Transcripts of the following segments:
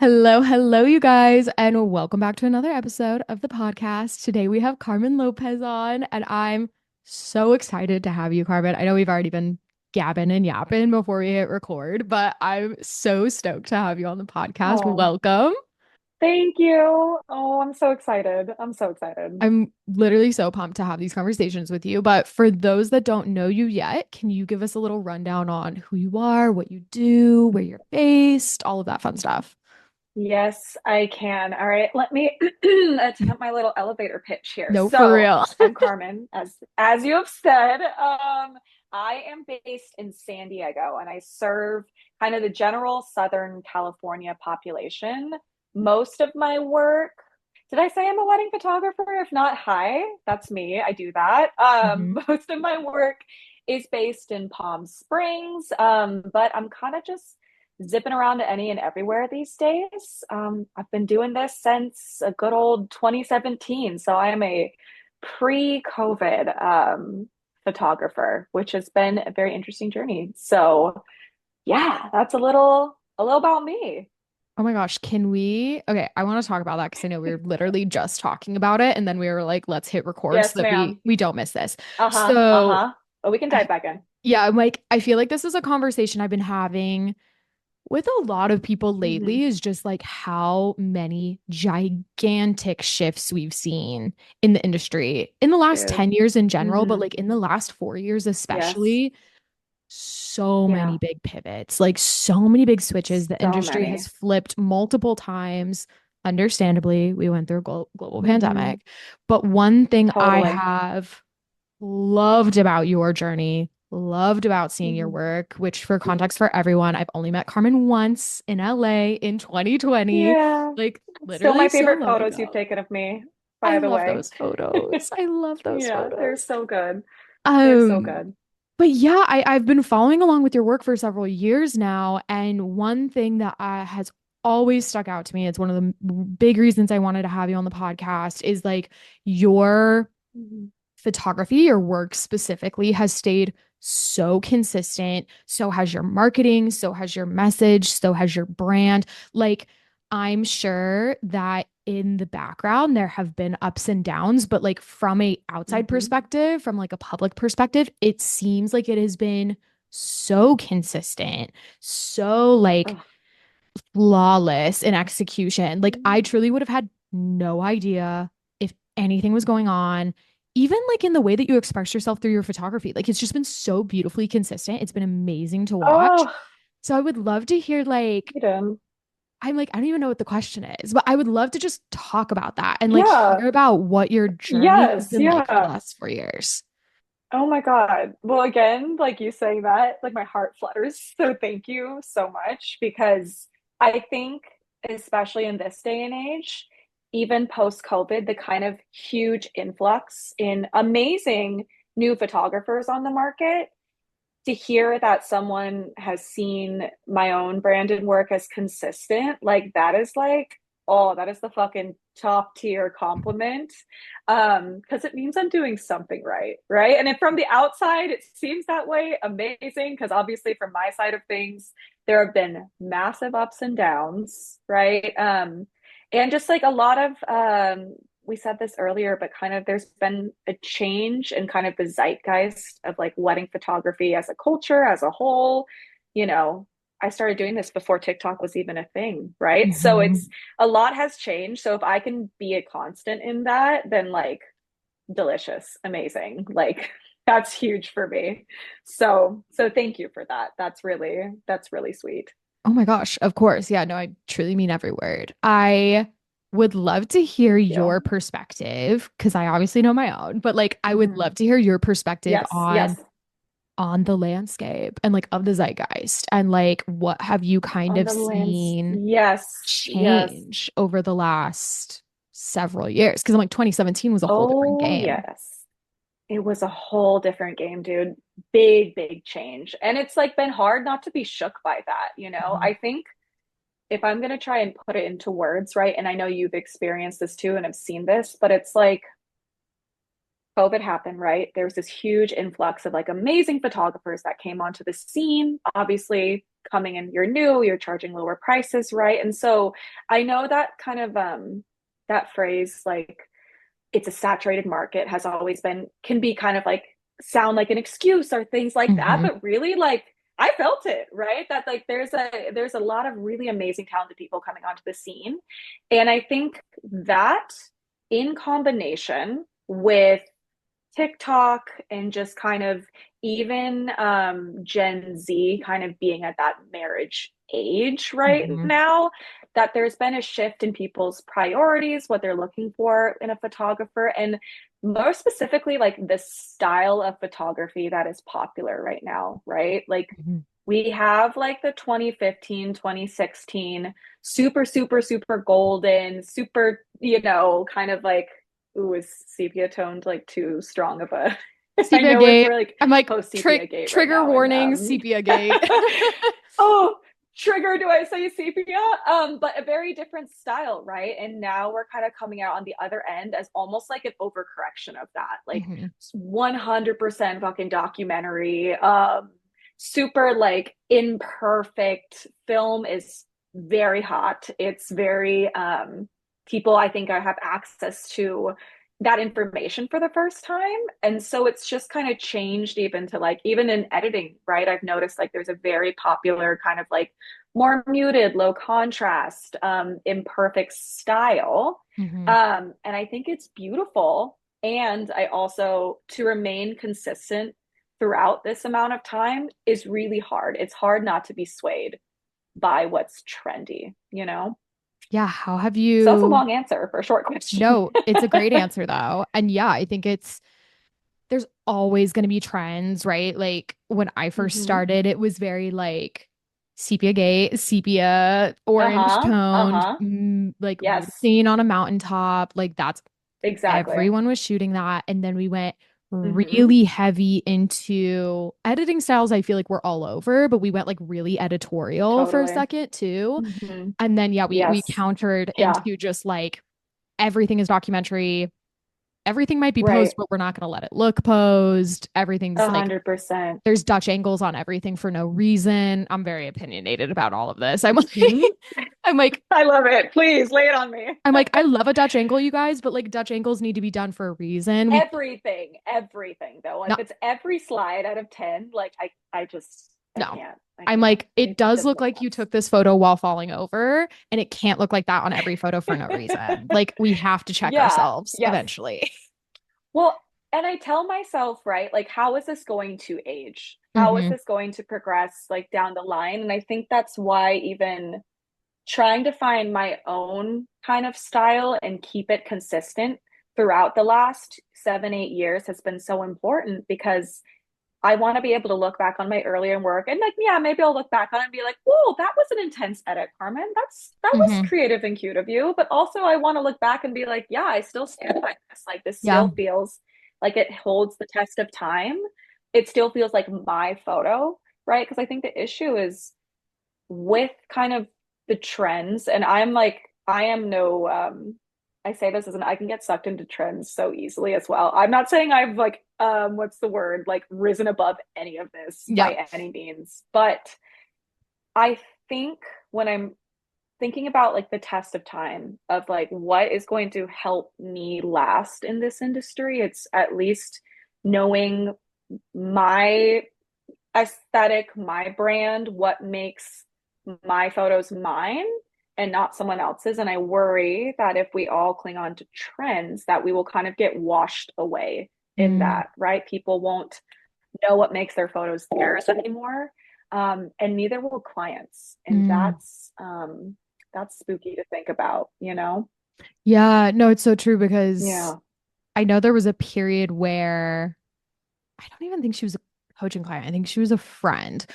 Hello, hello, you guys, and welcome back to another episode of the podcast. Today we have Carmen Lopez on, and I'm so excited to have you, Carmen. I know we've already been gabbing and yapping before we hit record, but I'm so stoked to have you on the podcast. Oh, Welcome. thank you. Oh, I'm so excited. I'm so excited. I'm literally so pumped to have these conversations with you. But for those that don't know you yet, can you give us a little rundown on who you are, what you do, where you're based, all of that fun stuff? Yes, I can. All right, let me attempt my little elevator pitch here. No, for So, real. I'm Carmen, as you have said. I am based in San Diego, and I serve kind of the general Southern California population. Most of my work, did I say I'm a wedding photographer? If not, hi, that's me. I do that. Mhm. Most of my work is based in Palm Springs, but I'm kind of just zipping around to any and everywhere these days. I've been doing this since a good old 2017. So I am a pre-COVID photographer, which has been a very interesting journey. So yeah, that's a little about me. Oh my gosh, can we? Okay, I want to talk about that because I know we were literally just talking about it, and then we were like, let's hit record so Yes, that we ma'am. we don't miss this. Uh-huh. So, Uh-huh. But we can dive back in. yeah, I'm like, I feel like this is a conversation I've been having with a lot of people Hmm. lately, is just like how many gigantic shifts we've seen in the industry in the last Dude. 10 years in general, but Hmm. like in the last 4 years Yes. especially. So many Yeah. big pivots, like so many big switches. The So industry has many. flipped multiple times. Understandably, we went through a global Hmm. pandemic. But one thing I Totally. have loved about your journey, loved about seeing your Hmm. work, which for context for everyone, I've only met Carmen once in LA in 2020, Yeah. like Still literally my so favorite long photos you've ago. taken of me, I by the love way. those photos. I love those Yeah, they're photos. so good. They're so Um, good. but yeah, I've been following along with your work for several years now. And one thing that has always stuck out to me, it's one of the big reasons I wanted to have you on the podcast, is like your Mhm. photography, your work specifically, has stayed so consistent. So has your marketing, so has your message, so has your brand. Like, I'm sure that in the background there have been ups and downs, but like from a outside Mhm. perspective, from like a public perspective, it seems like it has been so consistent, so like Ugh. flawless in execution. Like I truly would have had no idea if anything was going on, even like in the way that you express yourself through your photography. Like it's just been so beautifully consistent. It's been amazing to watch. Oh, So I would love to hear like Eden. I'm like I don't even know what the question is, but I would love to just talk about that and like Yeah. hear about what your journey has Yes. been like for the Yeah. last 4 years. Oh my God. Well, again, like you saying that, like my heart flutters. So thank you so much because I think, especially in this day and age, even post-COVID, the kind of huge influx in amazing new photographers on the market, to hear that someone has seen my own branded work as consistent, like that is like, oh, that is the fucking top tier compliment. Because it means I'm doing something right, right? And if from the outside it seems that way, amazing. Because obviously from my side of things, there have been massive ups and downs, right? And just like a lot of we said this earlier, but kind of there's been a change in kind of the zeitgeist of like wedding photography as a culture, as a whole. You know, I started doing this before TikTok was even a thing, right? So it's Mhm. a lot has changed. So if I can be a constant in that, then like delicious, amazing. Like that's huge for me. So thank you for that. That's really sweet. Oh my gosh, of course. Yeah, no, I truly mean every word. I would love to hear Thank your you. perspective because I obviously know my own, but like I would Mhm. love to hear your perspective Yes, yes. on the landscape and like of the zeitgeist and like what have you kind On of the lands. seen Yes, yes. change over the last several years? Because I'm like 2017 was a whole different Oh, game. yes. It was a whole different game, dude. Big, big change. And it's like been hard not to be shook by that, you know? Mhm. I think if I'm going to try and put it into words, right? And I know you've experienced this too and have seen this, but it's like COVID happened, right? There was this huge influx of like amazing photographers that came onto the scene. Obviously, coming in, you're new, you're charging lower prices, right? And so I know that kind of that phrase like it's a saturated market has always been can be kind of like sound like an excuse or things like that, Hmm. but really like I felt it, right? That like there's a lot of really amazing talented people coming onto the scene. And I think that in combination with TikTok and just kind of even Gen Z kind of being at that marriage age right Hmm. now, that there's been a shift in people's priorities, what they're looking for in a photographer, and more specifically, like the style of photography that is popular right now, right? Like Hmm. we have like the 2015, 2016, super, super, super golden, super, kind of like ooh, is sepia toned like too strong of a I Sepia know gate. we're like I'm like, post sepia gate right trigger now and warning, sepia gate. oh trigger do I say sepia but a very different style, right? And now we're kind of coming out on the other end as almost like an overcorrection of that, like Hmm. 100% fucking documentary, super like imperfect film is very hot, it's very people I think I have access to that information for the first time. And so it's just kind of changed even to like, even in editing, right? I've noticed like there's a very popular kind of like more muted, low contrast, imperfect style. Hmm. And I think it's beautiful. And I also, to remain consistent throughout this amount of time is really hard. It's hard not to be swayed by what's trendy, you know? Yeah, how have So that's a you? long answer for a short question. No, it's a great answer though. And yeah, I think there's always going to be trends, right? Like when I first Hmm. started, it was very like sepia gate, sepia, orange Uh-huh. toned, Uh-huh. like real Yes, scene on a mountaintop. Like that's exactly. everyone was shooting that. And then we went Hmm. really heavy into editing styles. I feel like we're all over, but we went like really editorial for a Totally. second too. Hmm. And then yeah, we Yes. countered Yeah. into just like everything is documentary. Everything might be Right. posed, but we're not going to let it look posed. Everything's A like hundred percent. there's Dutch angles on everything for no reason. I'm very opinionated about all of this. I'm like, Hmm. I'm like, I love it. Please lay it on me. I'm like, I love a Dutch angle, you guys, but like Dutch angles need to be done for a reason. We Everything though. If not it's every slide out of 10, like I just I no. can't. I I'm can't. like, it It does doesn't look make like you sense. took this photo while falling over, and it can't look like that on every photo for no reason. Like, we have to check Yeah. ourselves Yes. eventually. Well, and I tell myself, right, like, how is this going to age? How is Hmm. this going to progress, like, down the line? And I think that's why even trying to find my own kind of style and keep it consistent throughout the last 7, 8 years has been so important because I want to be able to look back on my earlier work and like, yeah, maybe I'll look back on it and be like, whoa, that was an intense edit, Carmen. That was Hmm. creative and cute of you. But also I want to look back and be like, yeah, I still stand by this. Like this Yeah. still feels like it holds the test of time. It still feels like my photo, right? Because I think the issue is with kind of the trends, and I'm like, I am no I say this as an I can get sucked into trends so easily as well. I'm not saying I've like what's the word, like risen above any of this Yeah. by any means, but I think when I'm thinking about like the test of time of like what is going to help me last in this industry, it's at least knowing my aesthetic, my brand, what makes my photos mine and not someone else's. And I worry that if we all cling on to trends, that we will kind of get washed away in Mm, that, right? People won't know what makes their photos theirs anymore. And neither will clients. And mm. that's spooky to think about, you know? Yeah, no, it's so true because Yeah. I know there was a period where I don't even think she was a coaching client. I think she was a friend.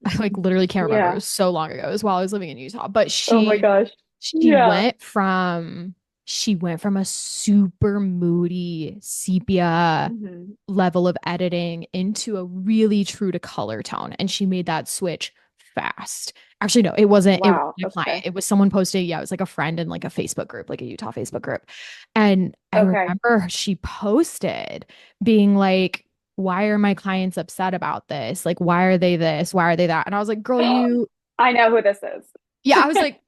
I like literally can't remember. It Yeah. was so long ago. It was while I was living in Utah. But Oh my gosh. she Yeah. went from she went from a super moody sepia Hmm. level of editing into a really true to color tone. And she made that switch fast. Actually, no, it wasn't Wow. a client. Okay. It was someone posting, yeah, it was like a friend in like a Facebook group, like a Utah Facebook group. And I Okay. remember she posted being like, why are my clients upset about this? Like, why are they this? Why are they that? And I was like, girl, I know who this yeah, I was is. like,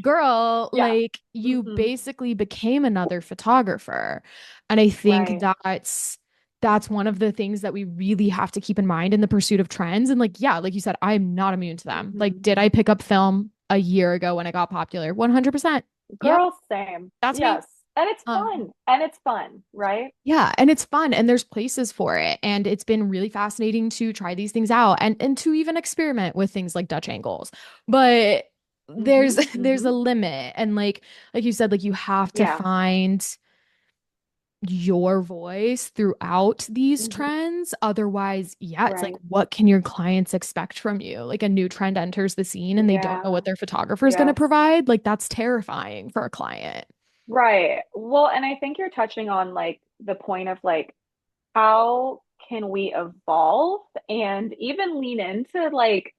girl, Yeah. like you Hmm. basically became another photographer. And I think Right. that's one of the things that we really have to keep in mind in the pursuit of trends. And like, yeah, like you said, I'm not immune to them. Like, Hmm. did I pick up film a year ago when it got popular? 100%. Yep, Girl, same. that's me. Yes. And it's Um, fun. And it's fun, right? yeah, and it's fun and there's places for it. And it's been really fascinating to try these things out and to even experiment with things like Dutch angles. But Hmm. there's Hmm. a limit. And like you said, like you have to Yeah. find your voice throughout these Hmm. trends. Otherwise, yeah, it's like Right. what can your clients expect from you? Like a new trend enters the scene and they don't know Yeah. what their photographer is going to Yes. provide. Like that's terrifying for a client. Right. Well, and I think you're touching on like the point of like how can we evolve and even lean into like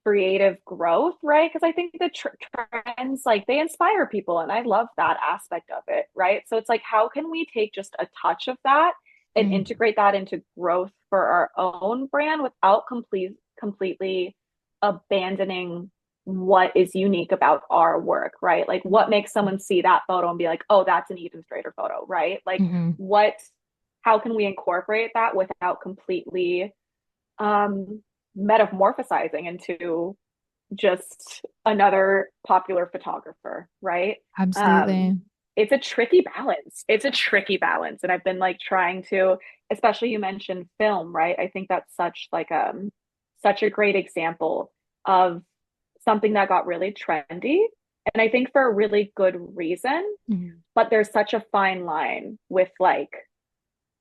creative growth, right? Because I think the trends like they inspire people, and I love that aspect of it, right? So it's like, how can we take just a touch of that and Mm, integrate that into growth for our own brand without completely abandoning what is unique about our work, right? Like, what makes someone see that photo and be like, oh, that's an Eden Strader photo, right? Like, mhm. what, how can we incorporate that without completely um metamorphosizing into just another popular photographer, right? Um, Absolutely. it's a tricky balance. It's a tricky balance. And I've been like trying to, especially you mentioned film, right? I think that's such a great example of something that got really trendy. And I think for a really good reason, Mhm. but there's such a fine line with like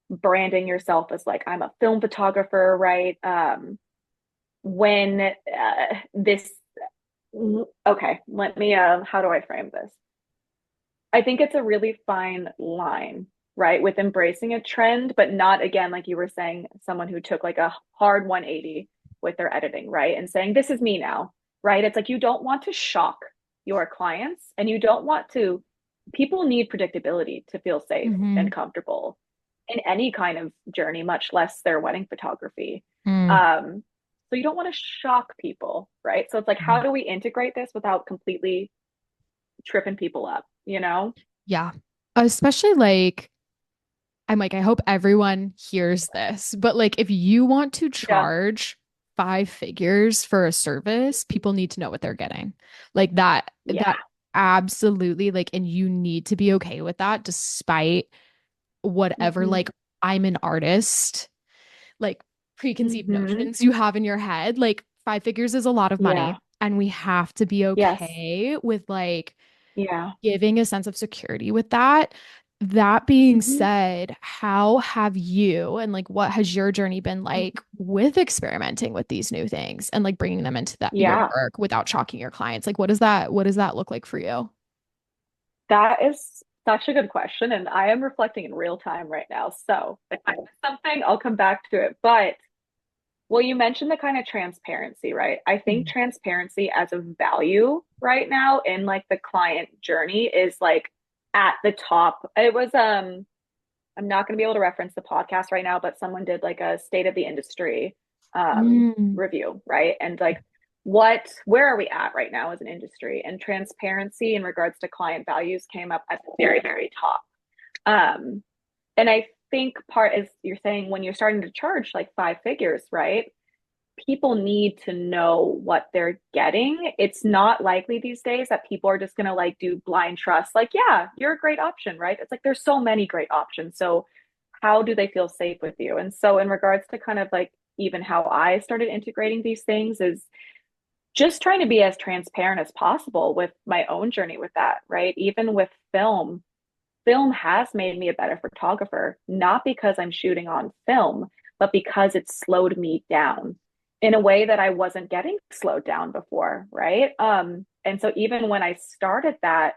branding yourself as like I'm a film photographer, right? When this okay, let me how do I frame this? I think it's a really fine line, right? With embracing a trend, but not again, like you were saying, someone who took like a hard 180 with their editing, right? And saying, this is me now, right? It's like you don't want to shock your clients and you don't want to, people need predictability to feel safe and Mhm. comfortable in any kind of journey, much less their wedding photography. Mm. Um, so you don't want to shock people, right? So it's like, how Mhm. do we integrate this without completely tripping people up, you know? Yeah. Especially like I'm like, I hope everyone hears this, but like if you want to Yeah. charge 5 figures for a service, people need to know what they're getting. Like Yeah. that absolutely like, and you need to be okay with that despite whatever, Hmm. like I'm an artist, like preconceived Hmm. notions you have in your head. Like 5 figures is a lot of money. Yeah. And we have to be Yes. okay with like Yeah. giving a sense of security with that. That being Hmm. said, how have you and like what has your journey been like with experimenting with these new things and like bringing them into that your Yeah. work without shocking your clients? Like what does that look like for you? That is such a good question. And I am reflecting in real time right now. So if I miss something, I'll come back to it. But well, you mentioned the kind of transparency, right? I think Mhm. transparency as a value right now in like the client journey is like at the top. It was I'm not going to be able to reference the podcast right now, but someone did like a state of the industry Mm. review, right? And like, where are we at right now as an industry? And transparency in regards to client values came up at the very, very top. Um, and I think part is you're saying when you're starting to charge like 5 figures, right? People need to know what they're getting. It's not likely these days that people are just going to like do blind trust. Like, yeah, you're a great option, right? It's like there's so many great options. So, how do they feel safe with you? And so, in regards to kind of like even how I started integrating these things, is just trying to be as transparent as possible with my own journey with that, right? Even with film, film has made me a better photographer, not because I'm shooting on film, but because it slowed me down in a way that I wasn't getting slowed down before, right? And so even when I started that,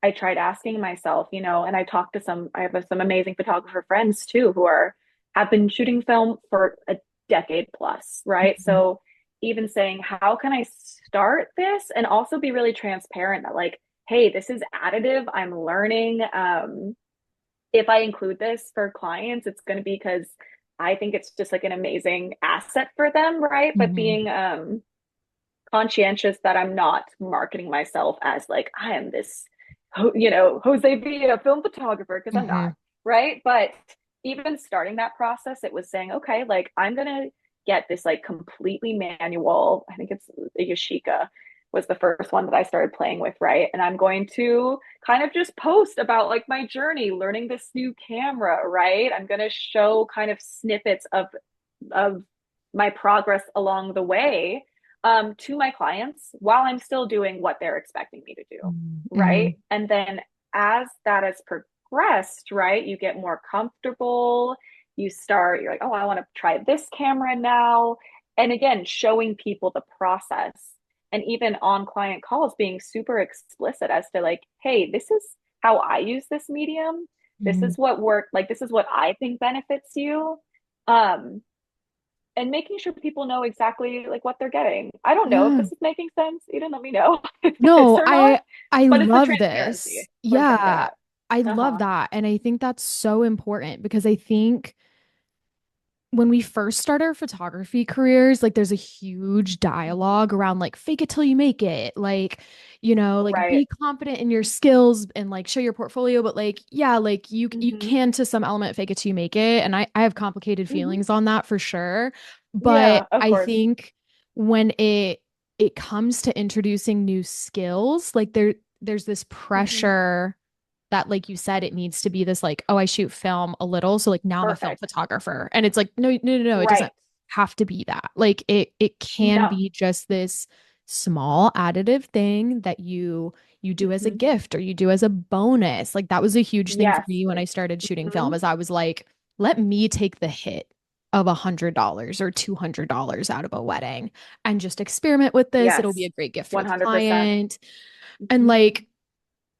I tried asking myself, and I talked to I have some amazing photographer friends too who have been shooting film for a decade plus, right? Mhm. So even saying, how can I start this and also be really transparent that like, hey, this is additive. I'm learning. If I include this for clients, it's going to be because I think it's just like an amazing asset for them, right? But Hmm. being conscientious that I'm not marketing myself as like I am this, Jose be a film photographer because I'm not, Hmm. right? But even starting that process, it was saying, okay, like I'm gonna get this like completely manual. I think it's the Yashica was the first one that I started playing with, right? And I'm going to kind of just post about like my journey learning this new camera, right? I'm going to show kind of snippets of my progress along the way to my clients while I'm still doing what they're expecting me to do, right? Hmm. And then as that has progressed, right, you get more comfortable. You're like, oh, I want to try this camera now. And again, showing people the process and even on client calls being super explicit as to like, hey, this is how I use this medium. This Hmm. is what worked. Like, this is what I think benefits you. Um, and making sure people know exactly like what they're getting. I don't know if Yeah. this is making sense. You didn't let me know if it is No, or not, I but it's the love this. transparency we're getting Yeah. at. I love Uh-huh. that. And I think that's so important because I think when we first start our photography careers, like there's a huge Mm-hmm. dialogue around like fake it till you make it. Like, like Right. be confident in your skills and like show your portfolio. But like, yeah, like you Mm-hmm. can to some element fake it till you make it. And I have complicated Mm-hmm. feelings on that for sure. But Yeah, of I course. think when it comes to introducing new skills, like there's this Mm-hmm. pressure that like you said it needs to be this like oh I shoot film a little so like now I'm a film Perfect. photographer and it's like no it doesn't Right. have to be that like it can No. be just this small additive thing that you do as a Mm-hmm. gift or you do as a bonus like that was a huge thing for Yes. me when I started shooting Mm-hmm. film is I was like let me take the hit of $100 or $200 out of a wedding and just experiment with this it'll be Yes. a great gift for the 100%. client and Mm-hmm. like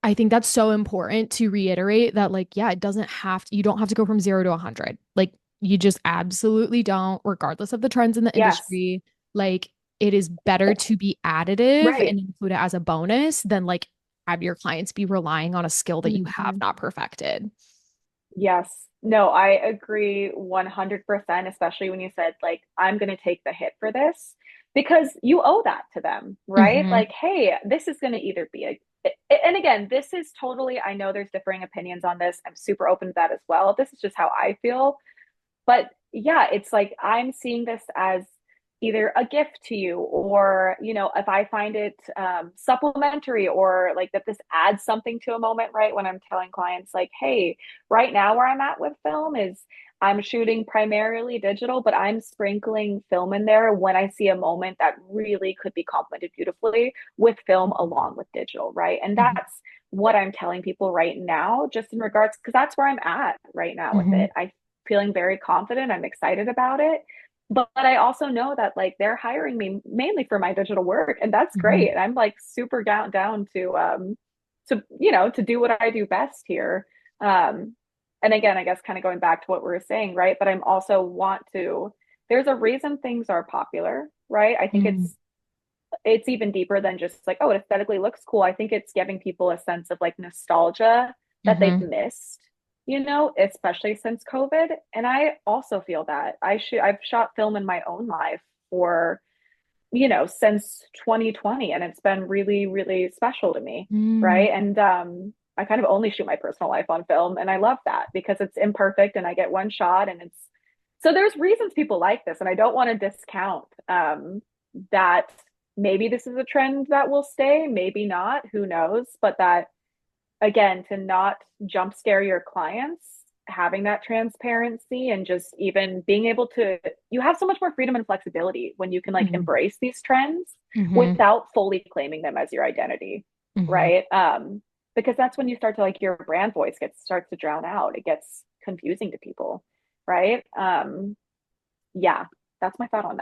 I think that's so important to reiterate that, like, yeah, it doesn't have to, you don't have to go from 0 to 100. Like, you just absolutely don't, regardless of the trends in the Yes. industry. Like, it is better to be additive Right. and include it as a bonus than like have your clients be relying on a skill that you have Mm-hmm. not perfected. Yes. No, I agree 100%, especially when you said, like, I'm going to take the hit for this because you owe that to them, right? Hmm. Like, hey, this is going to either be and again, this is totally, I know there's differing opinions on this. I'm super open to that as well. This is just how I feel. But yeah, it's like I'm seeing this as either a gift to you or, if I find it supplementary or like that this adds something to a moment, right? When I'm telling clients, like, hey, right now where I'm at with film is I'm shooting primarily digital, but I'm sprinkling film in there when I see a moment that really could be complemented beautifully with film along with digital, right? And Hmm. that's what I'm telling people right now, just in regards, because that's where I'm at right now with Hmm. it. I feeling very confident. I'm excited about it. But I also know that like they're hiring me mainly for my digital work, and that's Hmm. great. I'm like super down to do what I do best here. Um and again, I guess kind of going back to what we were saying, right? But I'm also want to there's a reason things are popular, right? I think Hmm. it's even deeper than just like, oh, it aesthetically looks cool. I think it's giving people a sense of like nostalgia that they've Hmm. missed, especially since COVID. And I also feel that I've shot film in my own life for, since 2020, and it's been really, really special to me. Hmm. Right. And I kind of only shoot my personal life on film. And I love that because it's imperfect and I get one shot and it's so there's reasons people like this. And I don't want to discount that maybe this is a trend that will stay, maybe not, who knows? But that, again, to not jump scare your clients, having that transparency and just even being able to, you have so much more freedom and flexibility when you can like Hmm. embrace these trends Hmm. without fully claiming them as your identity, Hmm. right? Because that's when you start to like your brand voice starts to drown out. It gets confusing to people, right? Yeah, that's my thought on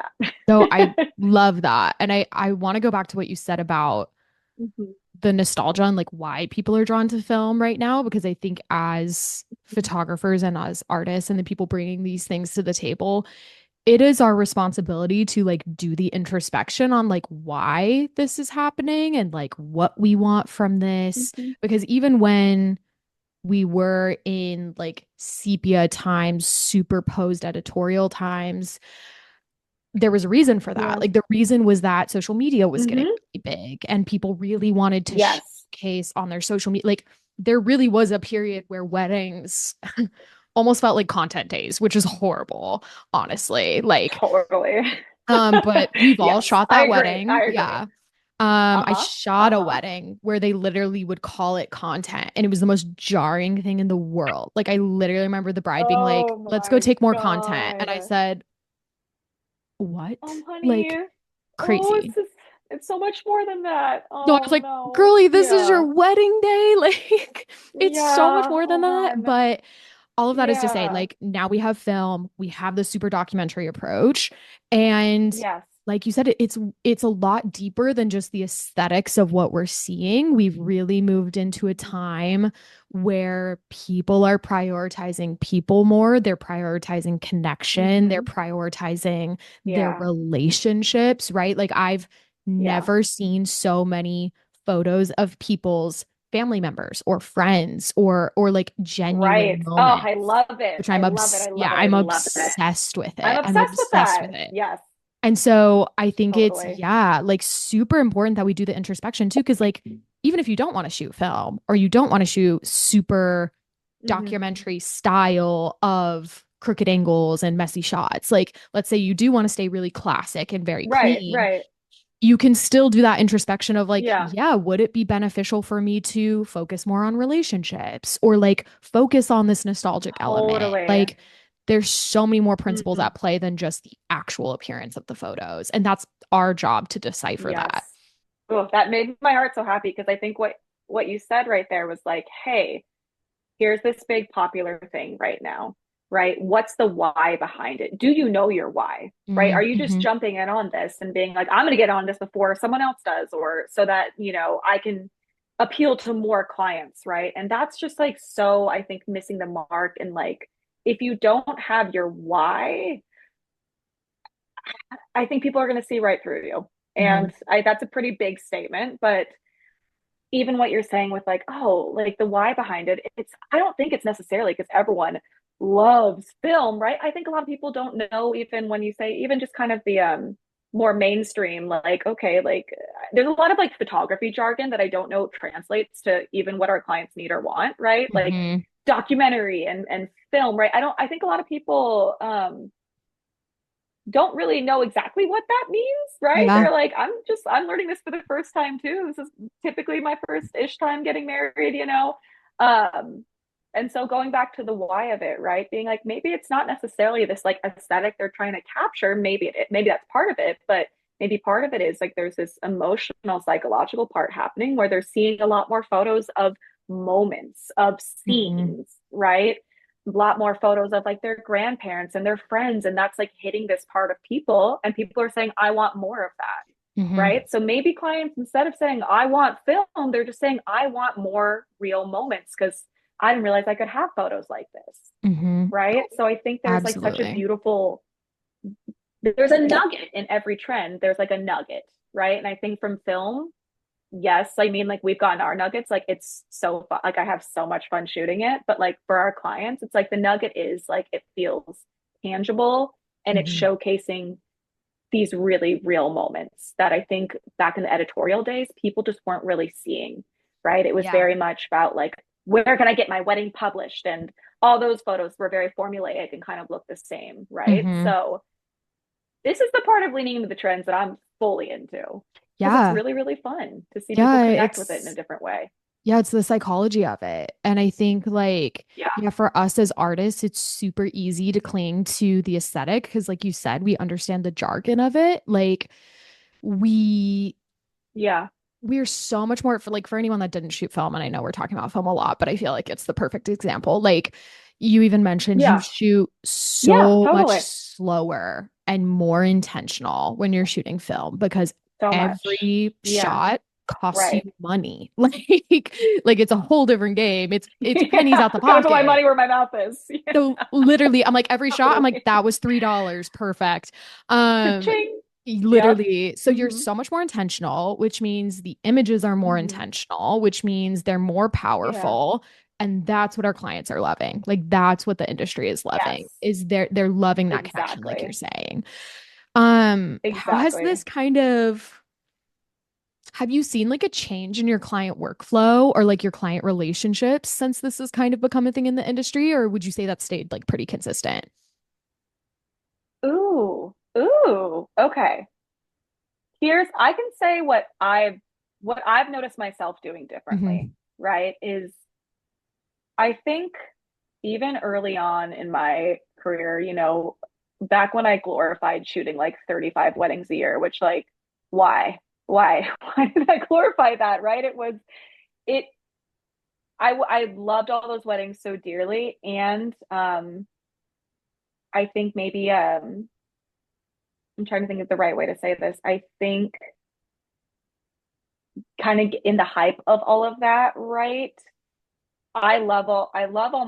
So I that. love that. And I want to go back to what you said about Mhm. the nostalgia and like why people are drawn to film right now because I think as photographers and as artists and the people bringing these things to the table it is our responsibility to like do the introspection on like why this is happening and like what we want from this. Mhm. Because even when we were in like sepia times, superposed editorial times, there was a reason for that. Yeah. Like the reason was that social media was getting Hmm. really big and people really wanted to Yes. showcase on their social media. Like there really was a period where weddings almost felt like content days, which is horrible, honestly. Like, Totally. but we've all Yes, shot I that agree. wedding. I agree. Yeah. I Uh-huh. shot a Uh-huh. wedding where they literally would call it content, and it was the most jarring thing in the world. Like, I literally remember the bride being like, Oh let's go my take more content. And I God. said, what? Honey. Like, Oh, crazy. it's so much more than that. No, I was Oh like, no. girly, this is your Yeah. wedding day. Like, it's so much Yeah. more than Oh that. man. But all of that is to say, Yeah. like, now we have film, we have the super documentary approach. And Yes. like you said, it's a lot deeper than just the aesthetics of what we're seeing. We've really moved into a time where people are prioritizing people more. They're prioritizing connection. They're Mm-hmm. prioritizing their Yeah. relationships, right? Like I've Yeah. never seen so many photos of people's family members or friends or like genuine Right. Oh, moments, I love it. which I love it. I yeah, love it. I I'm love it. obsessed with I'm it. I'm obsessed with obsessed that. with it. Yes, And so I think it's, totally. yeah, like super important that we do the introspection too. Cause like, even if you don't want to shoot film or you don't want to shoot super Hmm. documentary style of crooked angles and messy shots, like, let's say you do want to stay really classic and very Right, clean, right. you can still do that introspection of like, Yeah, yeah, would it be beneficial for me to focus more on relationships or like focus on this nostalgic element? totally. Like, there's so many more principles Hmm. at play than just the actual appearance of the photos. And that's our job to decipher Yes. that. Oh, that made my heart so happy because I think what you said right there was like, hey, here's this big popular thing right now, right? What's the why behind it? Do you know your why, right? Are you just Mm-hmm. jumping in on this and being like, I'm going to get on this before someone else does, or so that, I can appeal to more clients, right? And that's just like so, I think, missing the mark. And like, if you don't have your why, I think people are going to see right through you. Mm-hmm. And that's a pretty big statement, but even what you're saying with like, oh, like the why behind it, I don't think it's necessarily because everyone loves film, right? I think a lot of people don't know, even when you say even just kind of the more mainstream, like, okay, like there's a lot of like photography jargon that I don't know translates to even what our clients need or want, right? Like Mm-hmm. documentary and film, right? I think a lot of people don't really know exactly what that means, right? Yeah. They're like, I'm learning this for the first time too. This is typically my first ish time getting married. Um, and so going back to the why of it, right? Being like, maybe it's not necessarily this like aesthetic they're trying to capture. Maybe that's part of it, but maybe part of it is like there's this emotional, psychological part happening where they're seeing a lot more photos of moments, of Mm-hmm. scenes, right? A lot more photos of like their grandparents and their friends, and that's like hitting this part of people, and people are saying I want more of that, Mm-hmm. right? So maybe clients, instead of saying I want film, they're just saying I want more real moments because I didn't realize I could have photos like this, Mm-hmm. right? So I think there's like such a Absolutely. beautiful, there's a nugget in every trend, there's like a nugget, right? And I think from film, yes, I mean, like we've gotten our nuggets, like it's so fun. Like I have so much fun shooting it, but like for our clients, it's like the nugget is like it feels tangible and it's Mm-hmm. showcasing these really real moments that I think back in the editorial days, people just weren't really seeing, right? It was Yeah. very much about like, where can I get my wedding published? And all those photos were very formulaic and kind of look the same, right? Mm-hmm. So this is the part of leaning into the trends that I'm fully into because it's Yeah. really, really fun to see people Yeah. connect with it in a different way. Yeah, it's the psychology of it. And I think like, Yeah. yeah, for us as artists, it's super easy to cling to the aesthetic because like you said, we understand the jargon of it. Like we Yeah. we're so much more for anyone that didn't shoot film, and I know we're talking about film a lot, but I feel like it's the perfect example. Like you even mentioned you Yeah. shoot Yeah. so much Totally. slower and more intentional when you're shooting film because So much. every Yeah. shot costs you Right. money. Like it's a whole different game. It's pennies Yeah. out the Gotta put my pocket. money where my mouth is. Yeah, So literally, I'm like every shot, I'm like, totally. that was $3. Perfect. Um, Cha-ching. Yep. literally. So you're Hmm. so much more intentional, which means the images are more Hmm. intentional, which means they're more Yeah. powerful. And that's what our clients are loving. Like that's what the industry is loving, Yes. is they're loving that connection, like you're Exactly. saying. How has Exactly. this kind of have you seen like a change in your client workflow or like your client relationships since this has kind of become a thing in the industry, or would you say that stayed like pretty consistent? Ooh. Ooh. Okay. I can say what I've noticed myself doing differently, Hmm. right? Is I think even early on in my career, back when I glorified shooting like 35 weddings a year, which like why? Why? Why did I glorify that, right? It I loved all those weddings so dearly, and I think maybe I'm trying to think of the right way to say this. I think kind of in the hype of all of that, right? I love all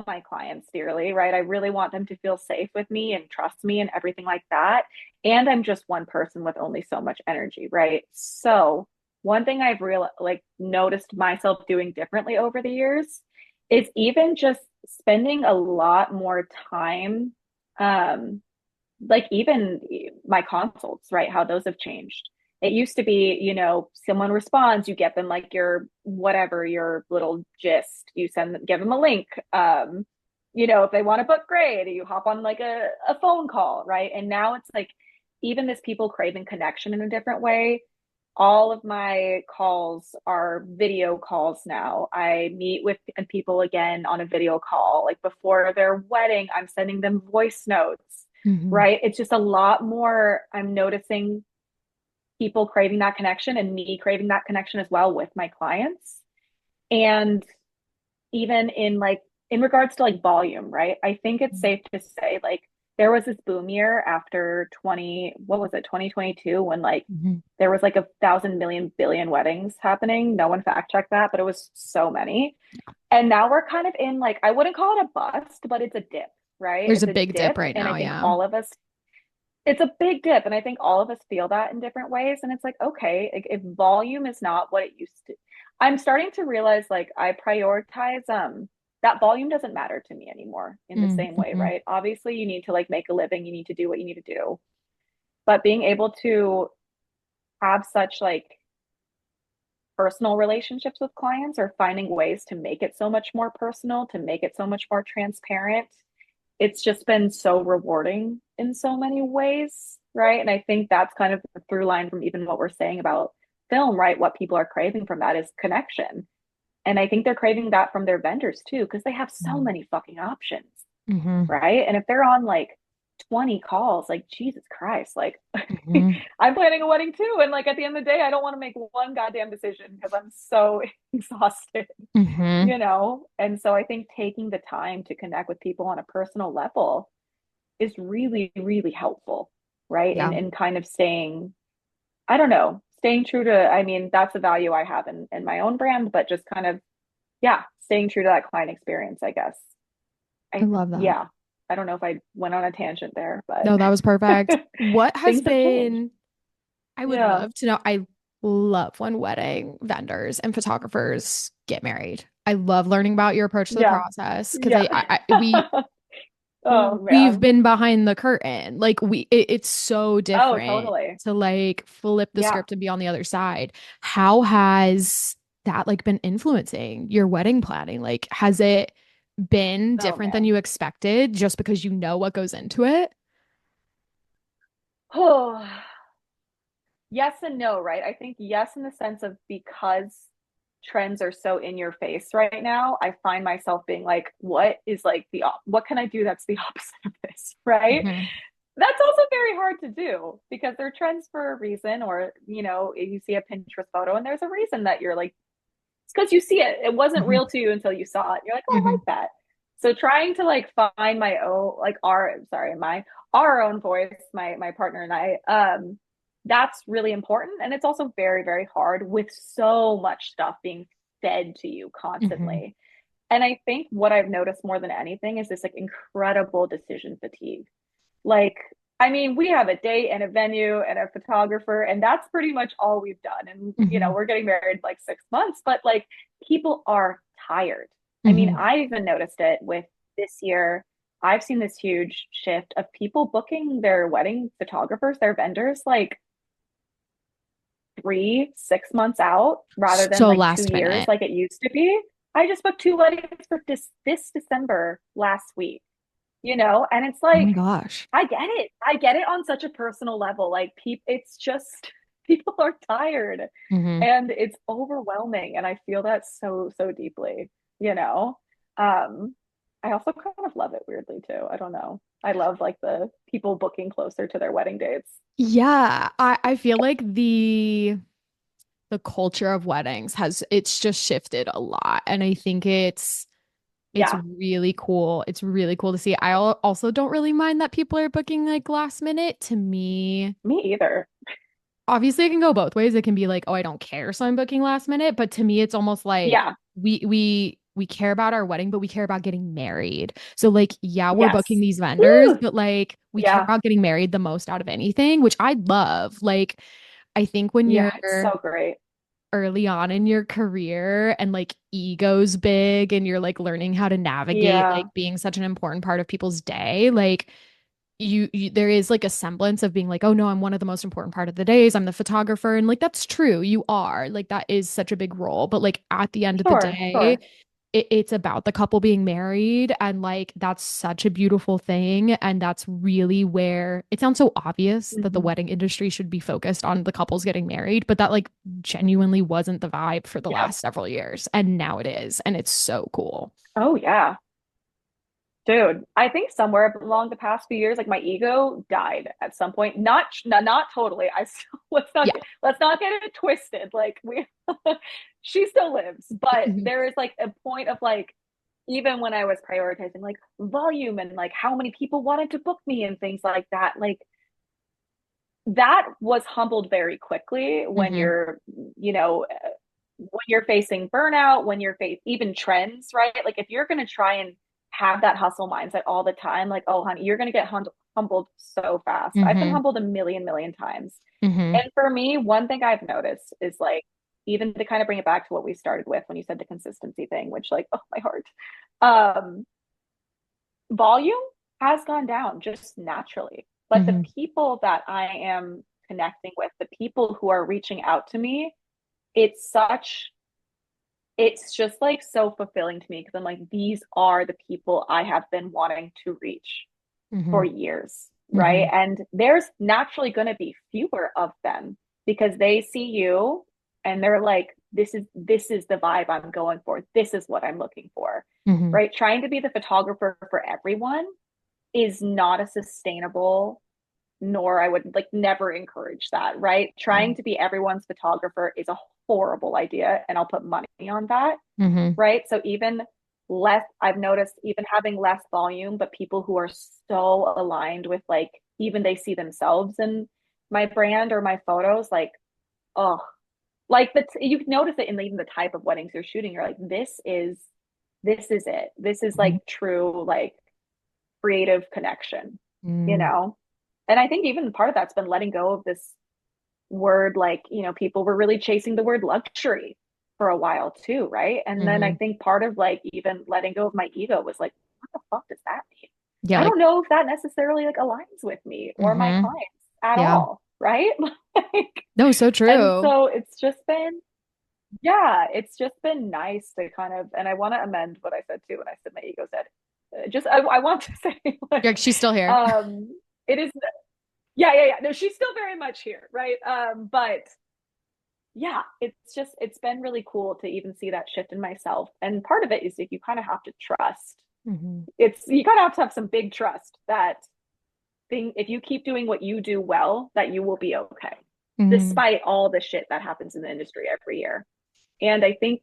my clients dearly, right? I really want them to feel safe with me and trust me and everything like that. And I'm just one person with only so much energy, right? So, one thing I've real like noticed myself doing differently over the years is even just spending a lot more time um like even my consults, right? How those have changed. It used to be, someone responds, you get them like your whatever, your little gist, you send them, give them a link. If they want to book, great. You hop on like a phone call, right? And now it's like even this people craving connection in a different way. All of my calls are video calls now. I meet with people again on a video call. Like before their wedding, I'm sending them voice notes, Hmm. right? It's just a lot more. I'm noticing people craving that connection and me craving that connection as well with my clients. And even in regards to like volume, right? I think it's safe to say like there was this boom year after 20, what was it, 2022, when like Hmm. there was like 1,000 million billion weddings happening. No one fact checked that, but it was so many. And now we're kind of in like, I wouldn't call it a bust, but it's a dip, right? There's a It's a big dip dip. right And I now, think yeah. all of us, it's a big dip. And I think all of us feel that in different ways. And it's like, okay, if volume is not what it used to, I'm starting to realize like I prioritize that volume doesn't matter to me anymore in the same way, Mm-hmm. right? Obviously, you need to like make a living, you need to do what you need to do. But being able to have such like personal relationships with clients or finding ways to make it so much more personal, to make it so much more transparent, it's just been so rewarding in so many ways, right? And I think that's kind of the through line from even what we're saying about film, right? What people are craving from that is connection. And I think they're craving that from their vendors too, because they have so many fucking options, Hmm. right? And if they're on like 20 calls, like Jesus Christ, like Hmm. I'm planning a wedding too. And like at the end of the day, I don't want to make one goddamn decision because I'm so exhausted, Hmm. And so I think taking the time to connect with people on a personal level is really, really helpful, right? And Yeah, and kind of staying, I don't know, staying true to, I mean, that's a value I have in my own brand, but just kind of, yeah, staying true to that client experience, I guess. I love that. Yeah, I don't know if I went on a tangent there, but No, that was perfect. What has things have changed. been, I would Yeah. love to know. I love when wedding vendors and photographers get married. I love learning about your approach to the Yeah. process because Yeah. Oh we've man. been behind the curtain. Like it's so Oh, different totally. to like flip the Yeah. script and be on the other side. How has that like been influencing your wedding planning? Like, has it been Oh different than man. you expected just because you know what goes into it? Oh, yes and no, right? I think yes in the sense of because trends are so in your face right now, I find myself being like, what is like what can I do that's the opposite of this, right? Hmm. That's also very hard to do because they're trends for a reason, or you see a Pinterest photo and there's a reason that you're like, it's because you see it. It wasn't Hmm. real to you until you saw it. You're like, oh, I Hmm. like that. So trying to like find my own, like our, sorry, my our own voice, my partner and I, that's really important. And it's also very, very hard with so much stuff being fed to you Hmm. constantly. And I think what I've noticed more than anything is this like incredible decision fatigue. Like, I mean, we have a date and a venue and a photographer, and that's pretty much all we've done. And, you know, Hmm. we're getting married like 6 months, but like people are tired. I mean, Hmm. I even noticed it with this year. I've seen this huge shift of people booking their wedding photographers, their vendors, like 3, 6 months out rather than So like two last years minute. like it used to be. I just booked two weddings for this December last week, you know, and it's Oh my like gosh. I get it. I get it on such a personal level. Like it's just people are tired Hmm. and it's overwhelming and I feel that so so deeply, you know. Um I also kind of love it weirdly too. I don't know. I love like the people booking closer to their wedding dates. Yeah, I feel like the culture of weddings has it's just shifted a lot. And I think it's Yeah, really cool. It's really cool to see. Also don't really mind that people are booking like last minute. To me, me either. obviously it can go both ways. It can be like, oh, I don't care, so I'm booking last minute. But to me, it's almost like Yeah. we care about our wedding, but we care about getting married. So like, yeah, we're booking Yes. these vendors, Woo! but like we care Yeah. about getting married the most out of anything, which I love. Like, I think when Yeah, you're it's so great. early on in your career and like ego's big and you're like learning how to navigate like Yeah, being such an important part of people's day, like you there is like a semblance of being like, oh no, I'm one of the most important part of the days. I'm the photographer. And like that's true. You are. Like that is such a big role. But like at the end of the sure, day, sure. it's about the couple being married. And like that's such a beautiful thing. And that's really where it sounds so obvious that the Hmm. wedding industry should be focused on the couples getting married, but that like genuinely wasn't the vibe for the Yep. last several years. And now it is. And it's so cool. Oh yeah. Dude, I think somewhere along the past few years, like my ego died at some point. Not totally. I still, Yeah. let's not get it twisted. Like we, she still lives, but there is like a point of like, even when I was prioritizing like volume and like how many people wanted to book me and things like that, like that was humbled very quickly when Hmm. you're, you know, when you're facing burnout, when you're face even trends, right? Like if you're going to try and have that hustle mindset all the time, like, oh, honey, you're going to get humbled so fast. I've been Hmm. humbled a million times. Hmm. And for me, one thing I've noticed is like, even to kind of bring it back to what we started with when you said the consistency thing, which like, oh, my heart. Um, volume has gone down just naturally. But the Hmm. people that I am connecting with, the people who are reaching out to me, it's such it's just like so fulfilling to me because I'm like, these are the people I have been wanting to reach for Hmm. years, right? Hmm. And there's naturally going to be fewer of them because they see you and they're like, this is the vibe I'm going for. This is what I'm looking for, Hmm. right? Trying to be the photographer for everyone is not a sustainable, nor I would like never encourage that, right? Yeah. Trying to be everyone's photographer is a horrible idea, and I'll put money on that, Hmm. right? So even less, I've noticed even having less volume, but people who are so aligned with like even they see themselves in my brand or my photos, like oh, like you notice it in even the type of weddings you're shooting. You're like, this is it. This is like Hmm. true like creative connection, you Mm. know? And I think even part of that's been letting go of this word, like, you know, people were really chasing the word luxury for a while too, right? And then I Hmm. think part of like even letting go of my ego was like, what the fuck does that mean? Yeah, I like, don't know if that necessarily like aligns with me or my hmm. clients at Yeah. all, right? Like, No, so and true. so it's just been, yeah, it's just been nice to kind of, and I want to amend what I said too when I said my ego said, I want to say Yeah, like, she's still here. um, it is, yeah. No, she's still very much here, right? But yeah, it's been really cool to even see that shift in myself. And part of it is like you kind of have to trust. Hmm. You kind of have to have some big trust that thing if you keep doing what you do well, that you will be okay, Hmm. despite all the shit that happens in the industry every year. And I think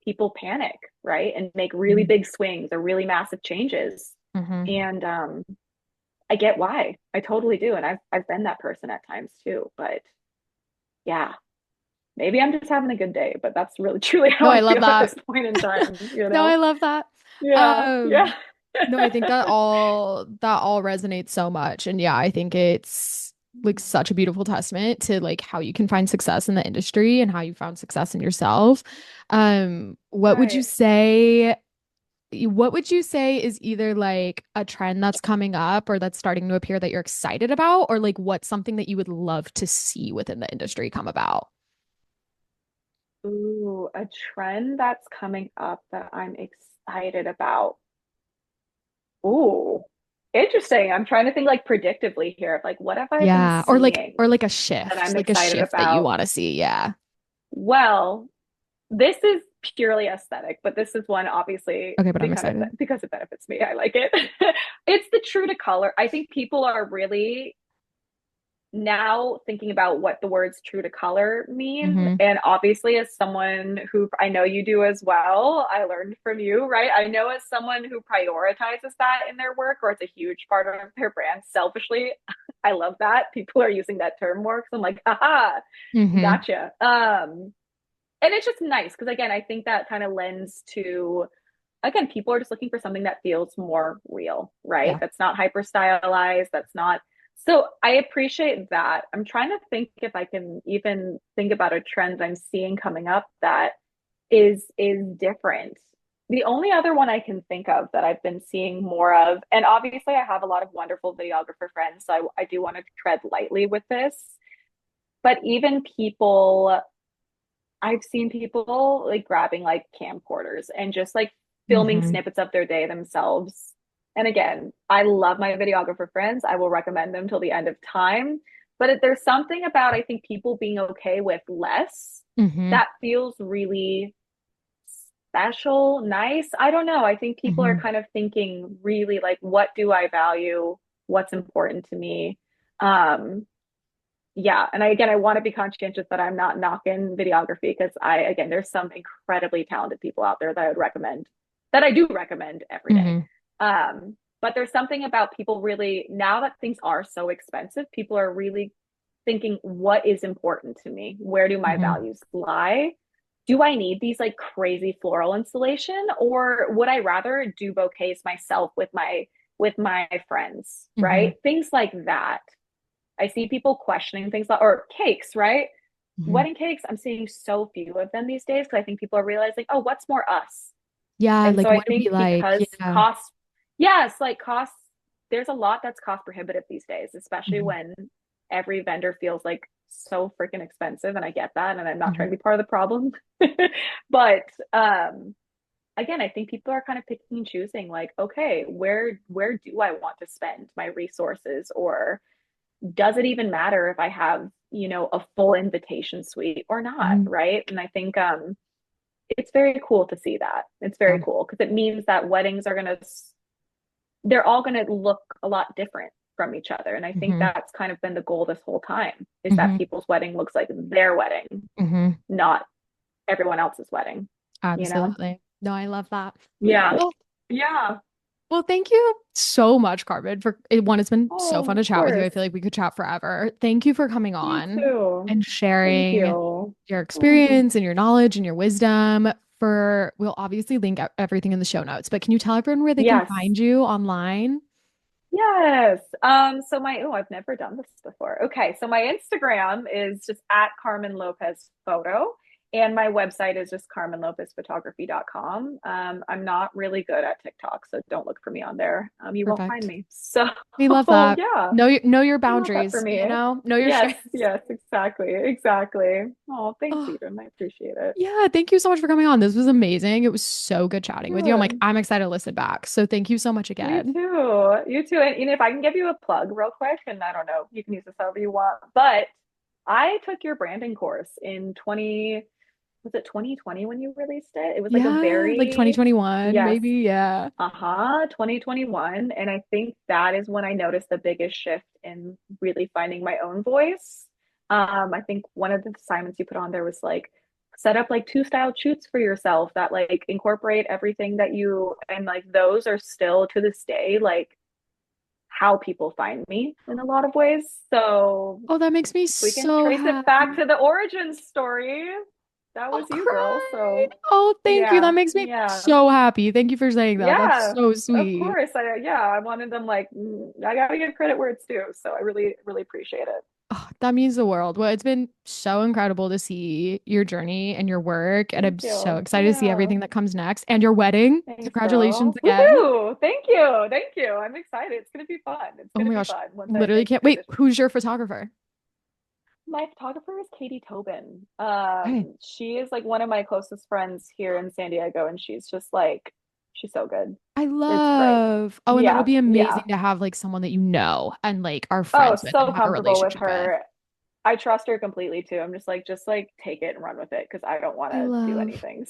people panic, right? And make really Hmm. big swings or really massive changes. Hmm. And I get why. I totally do. And I've been that person at times too. But yeah, maybe I'm just having a good day, but that's really truly how No, I I love feel at that. this point in time, you No, I know? love that. Yeah, yeah. Um, no, I think that all resonates so much. And yeah, I think it's like such a beautiful testament to like how you can find success in the industry and how you found success in yourself. What would you Right. say? What would you say is either like a trend that's coming up or that's starting to appear that you're excited about, or like what's something that you would love to see within the industry come about? Ooh, a trend that's coming up that I'm excited about. Ooh, interesting. I'm trying to think like predictively here of like what have I been Yeah, or like seeing or like that I'm a excited shift that you about? want to see. Yeah. Well, this is purely aesthetic, but this is one obviously Okay, but I'm excited. because it benefits me. I like it. It's the true to color. I think people are really now thinking about what the words true to color mean. Mm-hmm. And obviously, as someone who I know you do as well, I learned from you, right? I know as someone who prioritizes that in their work or it's a huge part of their brand, selfishly, I love that. People are using that term more because I'm like, haha, Mm-hmm. gotcha. And it's just nice because again, I think that kind of lends to again, people are just looking for something that feels more real, right? Yeah. That's not hyper stylized. That's not. So I appreciate that. I'm trying to think if I can even think about a trend I'm seeing coming up that is different. The only other one I can think of that I've been seeing more of, and obviously I have a lot of wonderful videographer friends, so I do want to tread lightly with this. But even people I've seen people like grabbing like camcorders and just like filming Mm-hmm. snippets of their day themselves. And again, I love my videographer friends. I will recommend them till the end of time. But there's something about, I think, people being okay with less Mm-hmm. that feels really special, nice. I don't know. I think people are Mm-hmm. kind of thinking really like, what do I value? What's important to me? Um, yeah, and again I want to be conscientious that I'm not knocking videography because I again there's some incredibly talented people out there that I would recommend that I do recommend every day. Mm-hmm. But there's something about people really now that things are so expensive, people are really thinking what is important to me? Where do my Mm-hmm. values lie? Do I need these like crazy floral installation or would I rather do bouquets myself with my friends, Mm-hmm. right? Things like that. I see people questioning things like, or cakes, right? Mm-hmm. Wedding cakes, I'm seeing so few of them these days because I think people are realizing, oh, what's more us? Yeah, And so like I what do we think like? because Yeah. costs, yes, like costs, there's a lot that's cost prohibitive these days, especially Mm-hmm. when every vendor feels like so freaking expensive. And I get that. And I'm not Mm-hmm. trying to be part of the problem. But again, I think people are kind of picking and choosing like, okay, where do I want to spend my resources or does it even matter if I have, you know, a full invitation suite or not, Mm-hmm. right? And I think it's very cool to see that. It's Yeah. very cool because it means that weddings are gonna they're all gonna look a lot different from each other. And I think Mm-hmm. that's kind of been the goal this whole time is that Mm-hmm. people's wedding looks like their wedding, Mm-hmm. not everyone else's wedding, you know? Absolutely. No, I love that. Yeah. Well, Yeah. well, thank you so much, Carmen, for it. One, it's been so Oh, fun of to chat with you. I course. feel like we could chat forever. Thank you for coming Me on too. and Thank sharing you. your Oh. experience and your knowledge and your wisdom. We'll obviously link everything in the show notes, but can you tell everyone where they can Yes. find you online? Yes. So I've never done this before. Okay. So my Instagram is just at Carmen Lopez photo. And my website is just carmenlopezphotography.com. I'm not really good at TikTok, so don't look for me on there. You won't find Perfect. me. So We love that. yeah, Know your I love that for boundaries, me. know your Yes, strengths. yes, exactly. Exactly. Oh, thanks, Oh, Eden. I appreciate it. yeah, thank you so much for coming on. This was amazing. It was so good chatting with you. Good. I'm excited to listen back. So thank you so much You again. too. You too. And if I can give you a plug real quick, and I don't know, you can use this however you want, but I took your branding course in 20, was it 2020 when you released it? It was like a Yeah, like very, 2021, yes, maybe. Yeah. 2021. And I think that is when I noticed the biggest shift in really finding my own voice. I think one of the assignments you put on there was like set up like two style shoots for yourself that like incorporate everything that you and like those are still to this day like how people find me in a lot of ways. So Oh, that makes me if we can so trace it back happy. to the origin story, that I'll was you, girl. cry. So Oh, thank you. yeah, That makes me yeah, so happy. Thank you for saying that. That's yeah. so Of sweet. course, I wanted them like I gotta give credit where it's due. So I really really appreciate it. Oh, that means the world. Well, it's been so incredible to see your journey and your work, and I'm Thank so you. excited to see Yeah. everything that comes next and your wedding. Thanks, Congratulations girl. again. Woohoo! Thank you. Thank you. I'm excited. It's gonna be fun. It's Oh gonna my be gosh. fun once I Literally make can't the wait. decision. Who's your photographer? My photographer is Katie Tobin. Okay. She is like one of my closest friends here in San Diego, and she's just like, she's so good. I It's great. love. Oh, and that'll Yeah, be amazing yeah. to have like someone that you know and like are Oh, friends with and so have a comfortable with relationship with. her. I trust her completely too. I'm just like take it and run with it because I don't want I to do love. anything.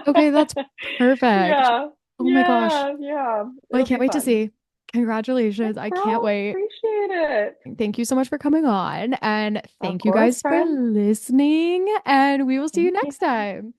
Okay, that's perfect. Yeah, Oh my gosh. yeah, yeah. Well, I It'll can't be wait to fun. see. Congratulations. Thanks, I can't girl. wait. Appreciate it. Thank you so much for coming on. And Of thank you course, guys for friend. listening. And we will see you Thank you. next time.